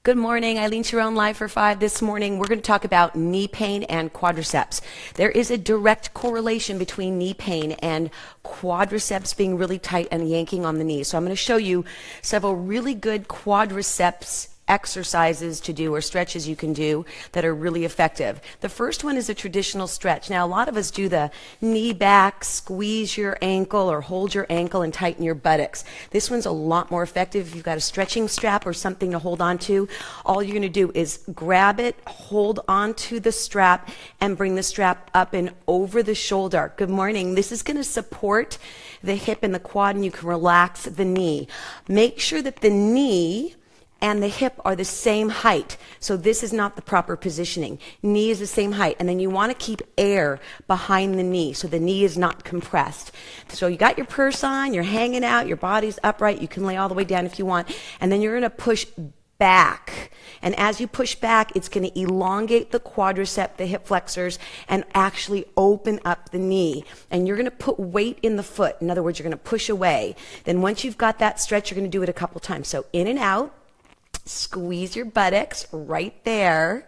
Good morning, Eileen Sharon, Live for 5. This morning we're going to talk about knee pain and quadriceps. There is a direct correlation between knee pain and quadriceps being really tight and yanking on the knee. So I'm going to show you several really good quadriceps exercises to do or stretches you can do that are really effective. The first one is a traditional stretch. Now, a lot of us do the knee back, squeeze your ankle or hold your ankle and tighten your buttocks. This one's a lot more effective if you've got a stretching strap or something to hold on to. All you're going to do is grab it, hold on to the strap, and bring the strap up and over the shoulder. Good morning. This is going to support the hip and the quad, and you can relax the knee. Make sure that the knee and the hip are the same height. So this is not the proper positioning. Knee is the same height. And then you want to keep air behind the knee so the knee is not compressed. So you got your purse on, you're hanging out, your body's upright. You can lay all the way down if you want. And then you're going to push back. And as you push back, it's going to elongate the quadricep, the hip flexors, and actually open up the knee. And you're going to put weight in the foot. In other words, you're going to push away. Then once you've got that stretch, you're going to do it a couple times. So in and out. Squeeze your buttocks right there.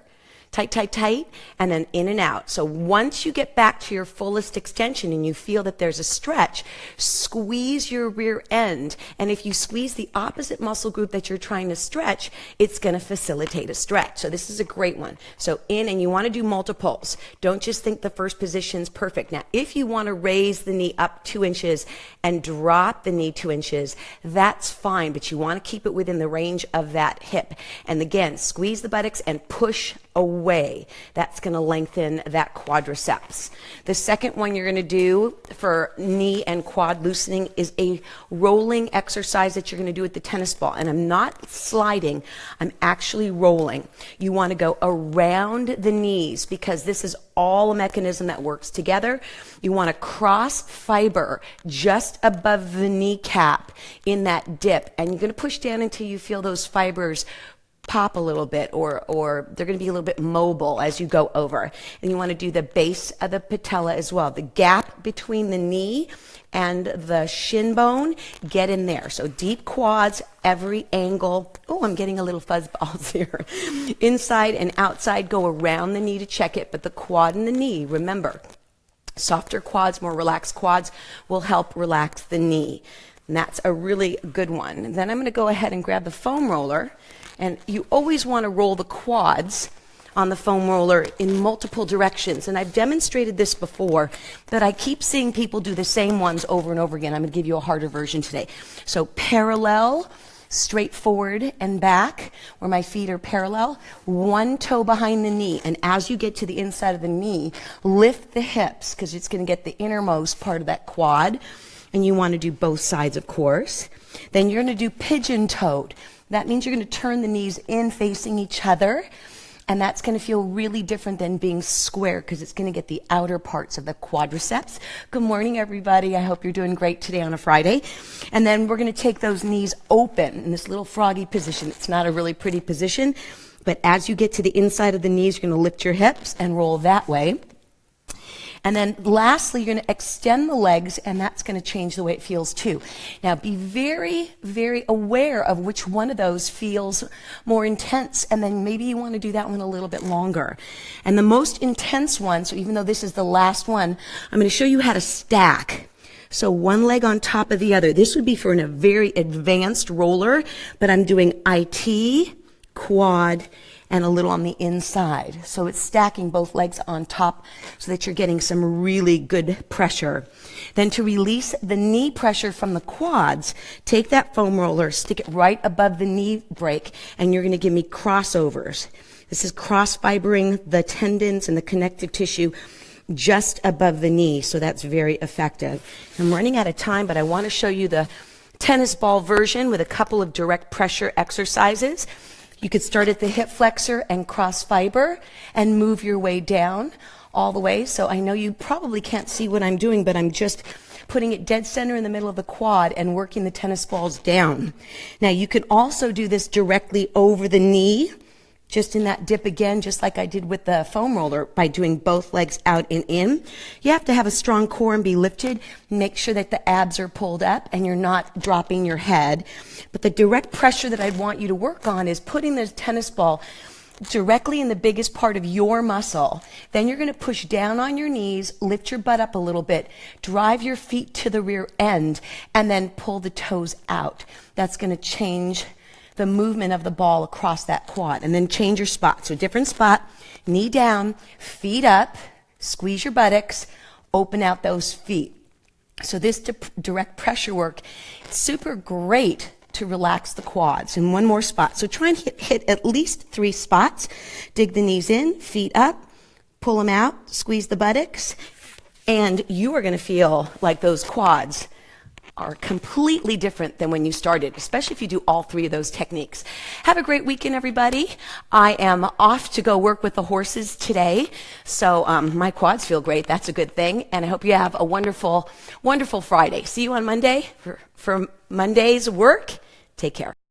Tight, tight, tight, and then in and out. So once you get back to your fullest extension and you feel that there's a stretch, squeeze your rear end. And if you squeeze the opposite muscle group that you're trying to stretch, it's going to facilitate a stretch. So this is a great one. So in, and you want to do multiples. Don't just think the first position's perfect. Now, if you want to raise the knee up 2 inches and drop the knee 2 inches, that's fine, but you want to keep it within the range of that hip. And again, squeeze the buttocks and push away. That's going to lengthen that quadriceps. The second one you're going to do for knee and quad loosening is a rolling exercise that you're going to do with the tennis ball. And I'm not sliding, I'm actually rolling. You want to go around the knees because this is all a mechanism that works together. You want to cross fiber just above the kneecap in that dip. And you're going to push down until you feel those fibers pop a little bit, or they're going to be a little bit mobile as you go over. And you want to do the base of the patella as well. The gap between the knee and the shin bone, get in there. So deep quads, every angle. Oh, I'm getting a little fuzz balls here. Inside and outside, go around the knee to check it, but the quad and the knee, remember, softer quads, more relaxed quads will help relax the knee. And that's a really good one. And then I'm going to go ahead and grab the foam roller. And you always want to roll the quads on the foam roller in multiple directions. And I've demonstrated this before, but I keep seeing people do the same ones over and over again. I'm going to give you a harder version today. So parallel, straight forward and back, where my feet are parallel, one toe behind the knee. And as you get to the inside of the knee, lift the hips, because it's going to get the innermost part of that quad. And you want to do both sides, of course. Then you're going to do pigeon-toed. That means you're going to turn the knees in facing each other, and that's going to feel really different than being square because it's going to get the outer parts of the quadriceps. Good morning, everybody. I hope you're doing great today on a Friday. And then we're going to take those knees open in this little froggy position. It's not a really pretty position, but as you get to the inside of the knees, you're going to lift your hips and roll that way. And then lastly, you're going to extend the legs, and that's going to change the way it feels too. Now, be very, very aware of which one of those feels more intense, and then maybe you want to do that one a little bit longer. And the most intense one, so even though this is the last one, I'm going to show you how to stack. So one leg on top of the other. This would be for a very advanced roller, but I'm doing IT, quad, and a little on the inside. So it's stacking both legs on top so that you're getting some really good pressure. Then to release the knee pressure from the quads, take that foam roller, stick it right above the knee break, and you're going to give me crossovers. This is cross-fibering the tendons and the connective tissue just above the knee, so that's very effective. I'm running out of time, but I want to show you the tennis ball version with a couple of direct pressure exercises. You could start at the hip flexor and cross fiber and move your way down all the way. So I know you probably can't see what I'm doing, but I'm just putting it dead center in the middle of the quad and working the tennis balls down. Now you can also do this directly over the knee just in that dip again, just like I did with the foam roller by doing both legs out and in. You have to have a strong core and be lifted. Make sure that the abs are pulled up and you're not dropping your head. But the direct pressure that I want you to work on is putting the tennis ball directly in the biggest part of your muscle. Then you're going to push down on your knees, lift your butt up a little bit, drive your feet to the rear end, and then pull the toes out. That's going to change the movement of the ball across that quad. And then change your spot. So different spot, knee down, feet up, squeeze your buttocks, open out those feet. So this direct pressure work, it's super great to relax the quads. And one more spot. So try and hit at least 3 spots. Dig the knees in, feet up, pull them out, squeeze the buttocks, and you are going to feel like those quads are completely different than when you started, especially if you do all 3 of those techniques. Have a great weekend, everybody. I am off to go work with the horses today, so my quads feel great. That's a good thing, and I hope you have a wonderful, wonderful Friday. See you on Monday for Monday's work. Take care.